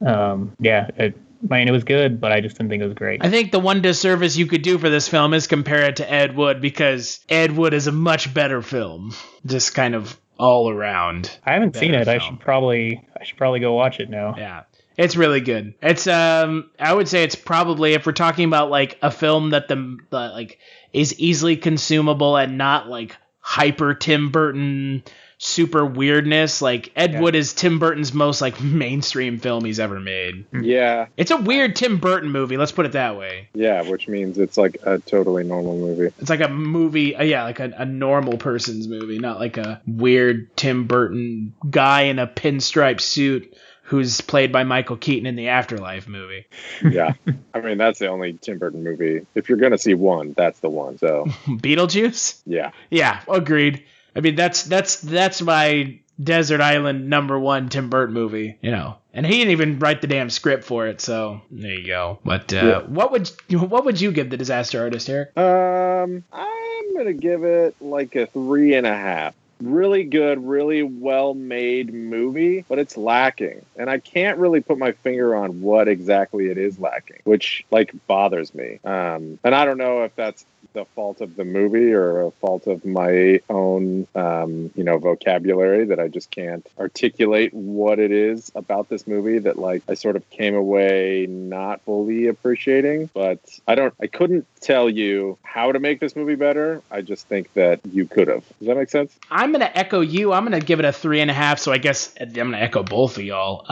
it was good, but I just didn't think it was great. I think the one disservice you could do for this film is compare it to Ed Wood, because Ed Wood is a much better film. Just kind of all around. I haven't seen it. Film. I should probably go watch it now. Yeah. It's really good. It's I would say it's probably, if we're talking about like a film that the like is easily consumable and not like hyper Tim Burton super weirdness, like Ed Wood is Tim Burton's most like mainstream film he's ever made. Yeah. It's a weird Tim Burton movie, let's put it that way. Yeah, which means it's like a totally normal movie. It's like a movie, like a normal person's movie, not like a weird Tim Burton guy in a pinstripe suit who's played by Michael Keaton in the Afterlife movie. Yeah. I mean, that's the only Tim Burton movie. If you're going to see one, that's the one. So Beetlejuice? Yeah. Yeah, agreed. I mean, that's my Desert Island #1 Tim Burton movie, you know. And he didn't even write the damn script for it, so there you go. But what would you give The Disaster Artist, Eric? I'm going to give it like a 3.5. Really good, really well-made movie, but it's lacking. And I can't really put my finger on what exactly it is lacking, which, like, bothers me. And I don't know if that's the fault of the movie or a fault of my own, vocabulary, that I just can't articulate what it is about this movie that, like, I sort of came away not fully appreciating. But I couldn't tell you how to make this movie better. I just think that you could have. Does that make sense? I'm going to echo you. I'm going to give it a 3.5. So I guess I'm going to echo both of y'all.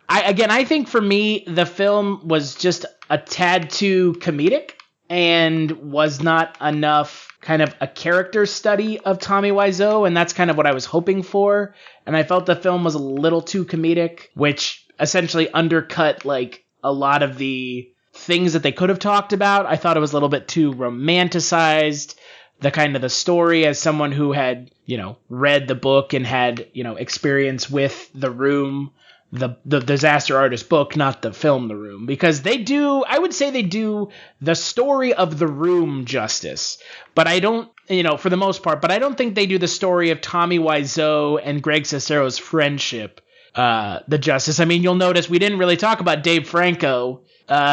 I think for me, the film was just a tad too comedic and was not enough kind of a character study of Tommy Wiseau. And that's kind of what I was hoping for. And I felt the film was a little too comedic, which essentially undercut like a lot of the things that they could have talked about. I thought it was a little bit too romanticized. The story, as someone who had, read the book and had, experience with The Room, the Disaster Artist book, not the film The Room, because I would say they do the story of The Room justice, but I don't, for the most part, but I don't think they do the story of Tommy Wiseau and Greg Sestero's friendship, the justice. I mean, you'll notice we didn't really talk about Dave Franco,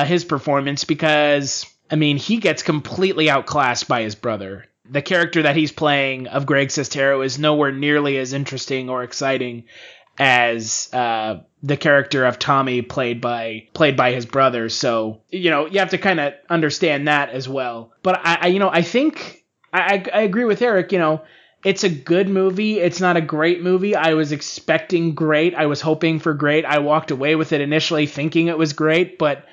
his performance, because, he gets completely outclassed by his brother. The character that he's playing of Greg Sestero is nowhere nearly as interesting or exciting as the character of Tommy played by his brother. So, you have to kind of understand that as well. But I think I agree with Eric. It's a good movie. It's not a great movie. I was expecting great. I was hoping for great. I walked away with it initially thinking it was great, but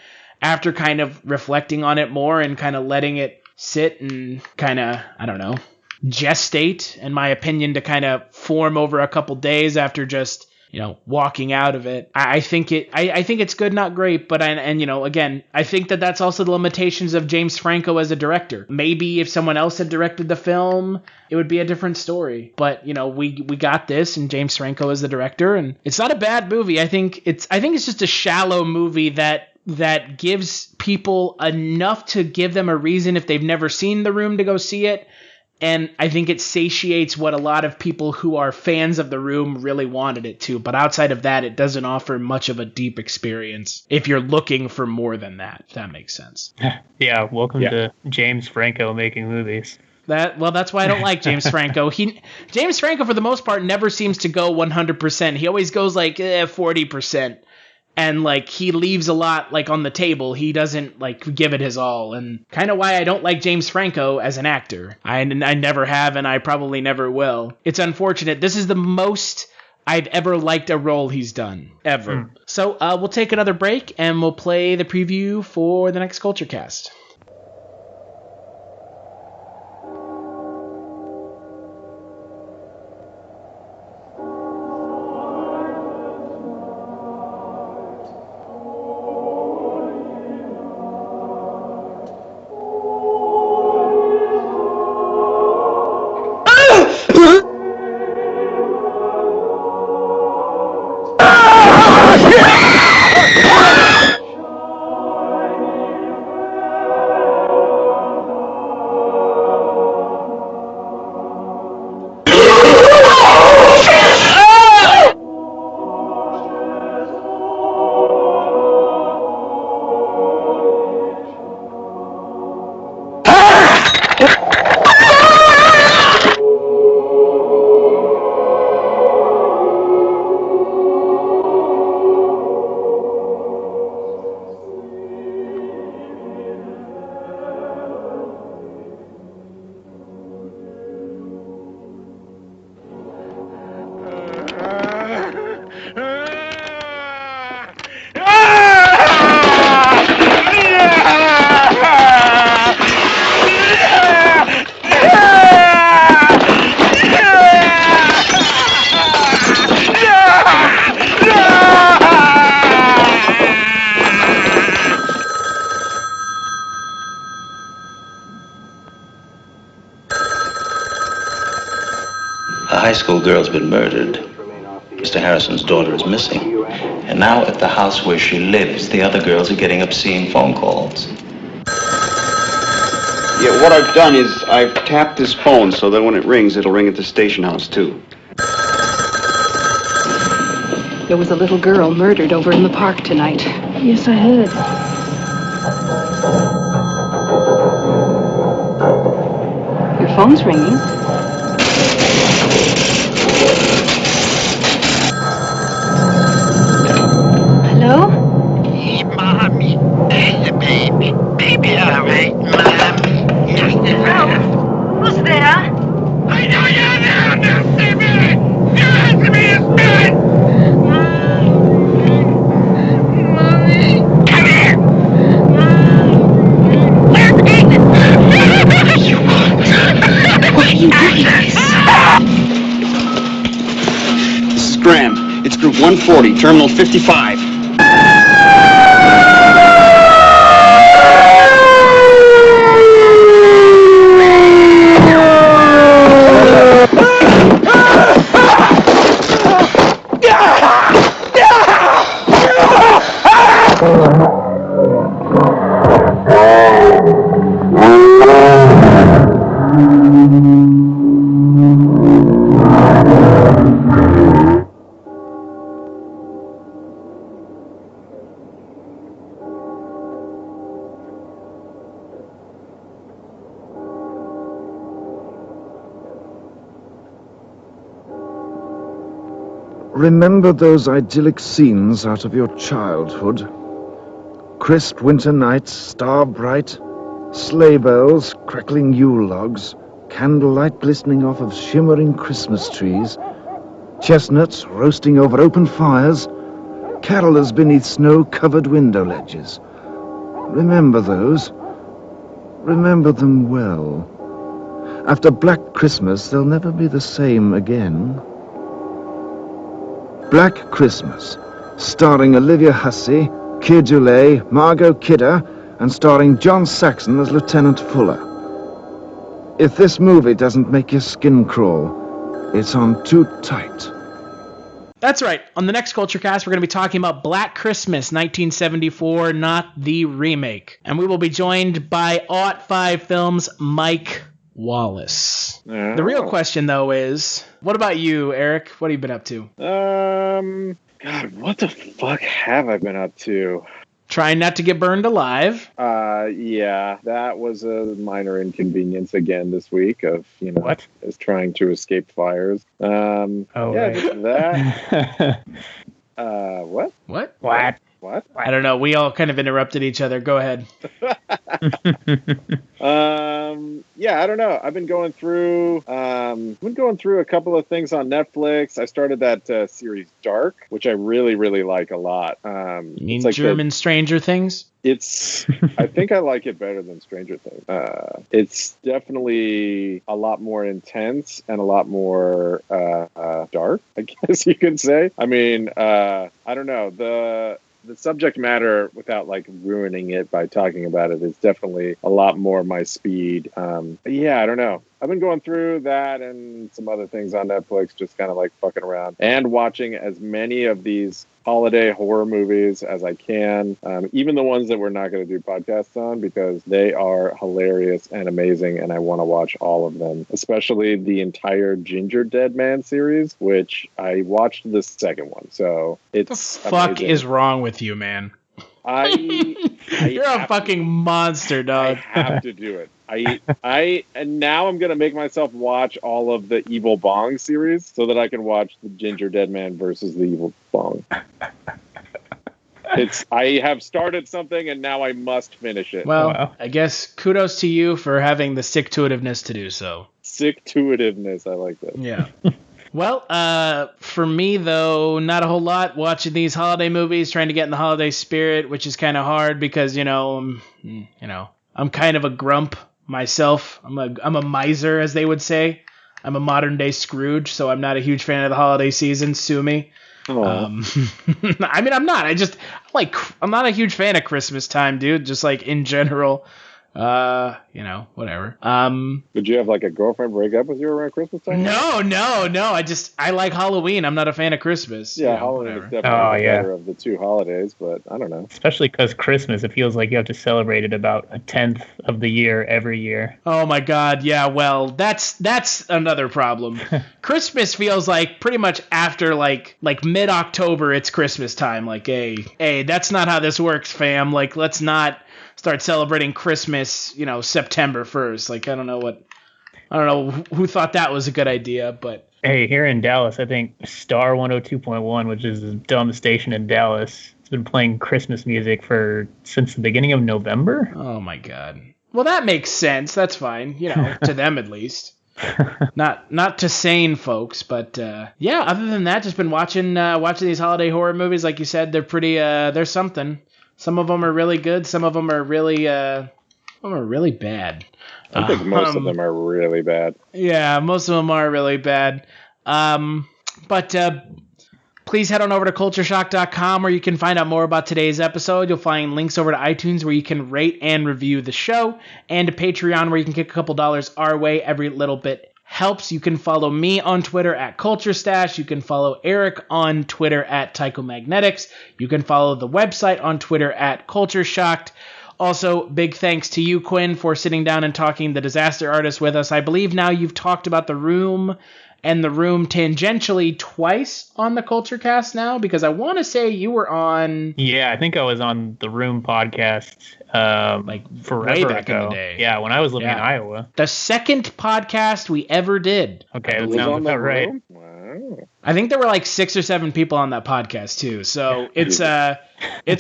after kind of reflecting on it more and kind of letting it sit and kind of, gestate, in my opinion, to kind of form over a couple days after just, walking out of it. I think it's good, not great, but again, I think that's also the limitations of James Franco as a director. Maybe if someone else had directed the film, it would be a different story. But, we got this, and James Franco is the director, and it's not a bad movie. I think it's just a shallow movie that that gives people enough to give them a reason if they've never seen The Room to go see it. And I think it satiates what a lot of people who are fans of The Room really wanted it to. But outside of that, it doesn't offer much of a deep experience if you're looking for more than that, if that makes sense. Yeah, welcome to James Franco making movies. That's why I don't like James Franco. James Franco, for the most part, never seems to go 100%. He always goes like 40%. And like he leaves a lot like on the table. He doesn't like give it his all, and kind of why I don't like James Franco as an actor. I never have, and I probably never will. It's unfortunate. This is the most I've ever liked a role he's done ever. So we'll take another break and we'll play the preview for the next Kulturecast. A high school girl's been murdered. Mr. Harrison's daughter is missing. And now at the house where she lives, the other girls are getting obscene phone calls. Yeah, what I've done is I've tapped this phone so that when it rings, it'll ring at the station house, too. There was a little girl murdered over in the park tonight. Yes, I heard. Your phone's ringing. Hello? Hey, Mommy. There's a baby. Baby, all right, Mommy. Hello? Who's there? I know you're there, nasty man! You answer me, it's bad! Mommy! Come here! What are you doing, Chris? This is Graham. It's Group 140, Terminal 55. Remember those idyllic scenes out of your childhood? Crisp winter nights, star bright, sleigh bells, crackling Yule logs, candlelight glistening off of shimmering Christmas trees, chestnuts roasting over open fires, carolers beneath snow-covered window ledges. Remember those. Remember them well. After Black Christmas, they'll never be the same again. Black Christmas, starring Olivia Hussey, Keir Dullea, Margot Kidder, and starring John Saxon as Lieutenant Fuller. If this movie doesn't make your skin crawl, it's on too tight. That's right. On the next Kulturecast, we're going to be talking about Black Christmas 1974, not the remake. And we will be joined by Aught5 Films' Mike Wallace. Oh. The real question, though, is, what about you, Eric? What have you been up to? God, what the fuck have I been up to? Trying not to get burned alive. Yeah, that was a minor inconvenience again this week of, What? is trying to escape fires. Right. That. What? What? What? I don't know. We all kind of interrupted each other. Go ahead. Yeah, I don't know. I've been going through a couple of things on Netflix. I started that series Dark, which I really, really like a lot. You mean like German Stranger Things? I think I like it better than Stranger Things. It's definitely a lot more intense and a lot more dark, I guess you could say. I mean, I don't know. The subject matter, without like ruining it by talking about it, is definitely a lot more my speed. Yeah, I don't know. I've been going through that and some other things on Netflix, just kind of like fucking around and watching as many of these holiday horror movies as I can, even the ones that we're not going to do podcasts on, because they are hilarious and amazing, and I want to watch all of them, especially the entire Ginger Dead Man series, which I watched the second one. So it's what the fuck is wrong with you, man? You're a fucking monster, dog. I have to do it. And now I'm gonna make myself watch all of the Evil Bong series so that I can watch the Ginger Dead Man versus the Evil Bong. I have started something and now I must finish it. Well, wow. I guess kudos to you for having the stick-to-itiveness to do so. Stick-to-itiveness, I like that. Yeah. Well, for me, though, not a whole lot. Watching these holiday movies, trying to get in the holiday spirit, which is kind of hard because, I'm kind of a grump myself. I'm a miser, as they would say. I'm a modern-day Scrooge, so I'm not a huge fan of the holiday season. Sue me. I mean, I'm not. I'm not a huge fan of Christmas time, dude. Just like in general. Whatever. Did you have like a girlfriend break up with you around Christmas time? No. I like Halloween. I'm not a fan of Christmas. Yeah, Halloween is definitely the better of the two holidays, but I don't know. Especially because Christmas, it feels like you have to celebrate it about a 10th of the year every year. Oh my God, yeah. Well, that's another problem. Christmas feels like pretty much after like mid-October, it's Christmas time. Like, hey, that's not how this works, fam. Like, let's not start celebrating Christmas, September 1st. Like, I don't know who thought that was a good idea, but hey, here in Dallas, I think Star 102.1, which is the dumb station in Dallas, has been playing Christmas music since the beginning of November. Oh my God. Well, that makes sense. That's fine, to them at least. Not to sane folks, but yeah, other than that, just been watching these holiday horror movies. Like you said, they're pretty they're something. Some of them are really good. Some of them are really bad. I think most of them are really bad. Yeah, most of them are really bad. But please head on over to cultureshock.com where you can find out more about today's episode. You'll find links over to iTunes where you can rate and review the show, and to Patreon where you can kick a couple dollars our way. Every little bit helps. You can follow me on Twitter at CultureStash. You can follow Eric on Twitter at Tychomagnetics. You can follow the website on Twitter at CultureShocked. Also, big thanks to you, Quinn, for sitting down and talking The Disaster Artist with us. I believe now you've talked about The Room and The Room tangentially twice on the Kulturecast now, because I want to say you were on... Yeah, I think I was on The Room podcast forever way back ago. in the day. Yeah, when I was living in Iowa. The second podcast we ever did. Okay, that sounds about right. Wow. I think there were like 6 or 7 people on that podcast too. So it's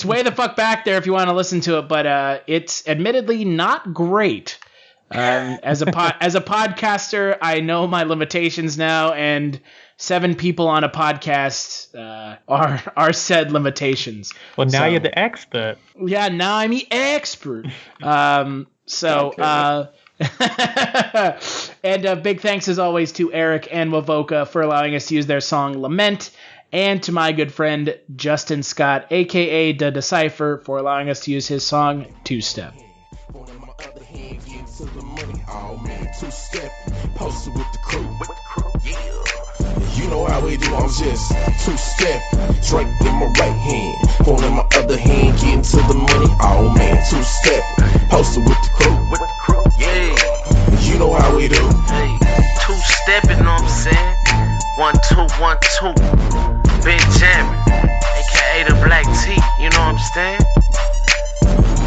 way the fuck back there if you want to listen to it, but it's admittedly not great. As a podcaster, I know my limitations now, and 7 people on a podcast are said limitations. Well, now you're the expert. Yeah, now I'm the expert. And big thanks as always to Eric and Wovoka for allowing us to use their song Lament, and to my good friend Justin Scott, aka The Decipher, for allowing us to use his song Two Step. Two-step, posted with the crew. You know how how we do, I'm just two-step, drink in my right hand, phone in my other hand, getting to the money, oh man, two-step, posted with the crew, Yeah, you know how we do. hey, two-step, you know what I'm saying? 1, 2, 1, 2, Benjamin, aka the Black T, you know what I'm saying?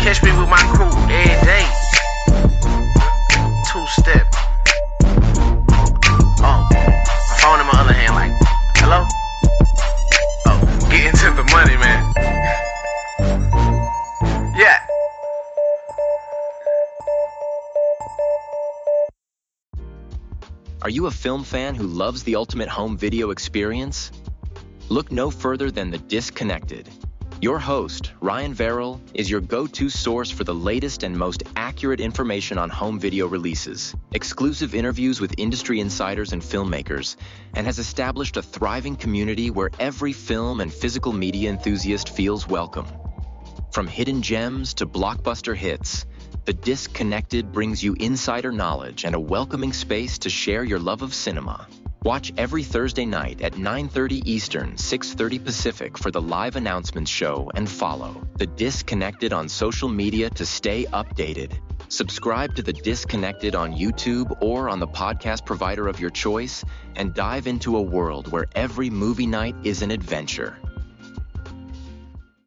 Catch me with my crew every day. Two-step. Oh, my phone in my other hand, like, hello? Oh, get into the money, man. Yeah. Are you a film fan who loves the ultimate home video experience? Look no further than The Disconnected. Your host, Ryan Verrill, is your go-to source for the latest and most accurate information on home video releases, exclusive interviews with industry insiders and filmmakers, and has established a thriving community where every film and physical media enthusiast feels welcome. From hidden gems to blockbuster hits, The Disconnected brings you insider knowledge and a welcoming space to share your love of cinema. Watch every Thursday night at 9:30 Eastern, 6:30 Pacific for the live announcements show and follow The Disconnected on social media to stay updated. Subscribe to The Disconnected on YouTube or on the podcast provider of your choice and dive into a world where every movie night is an adventure.